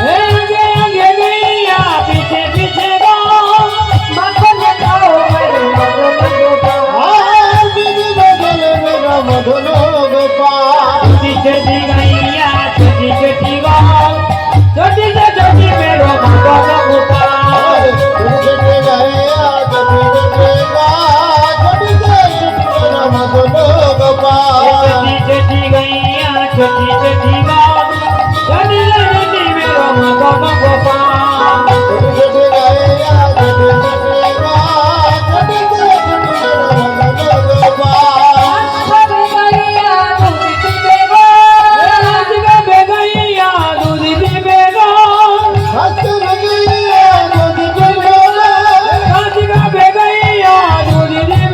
आगे आगे गैया पीछे पीछे गाओ मदन गाओ मेरे मदन गोपाल बीच बदल मेरा मदन गोपाल पीछे दी गैया छोटी गाओ छोटी से छोटी मेरा मदन गोपाल छोटे गया छोटे मेरा मदन गोपाल छोटी गैया छोटी गाओ छोटी से छोटी मेरा मदन गोपाल छोटे गया छोटे मेरा मदन गोपाल हंस गैया दूध बेगा गैया दूध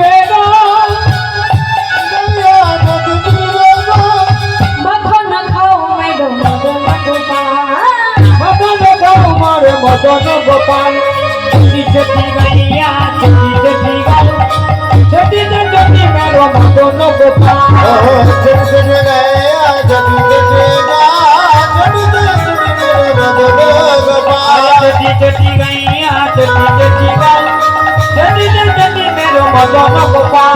बेगा मदन गाओ मारे मदन गोपाल छोटी गैया छोटी गाओ छोटी से छोटी मेरा मदन गोपाल छोटे गया छोटे छोटी गैया छोटी गाओ छोटी से छोटी मेरा मदन गोपाल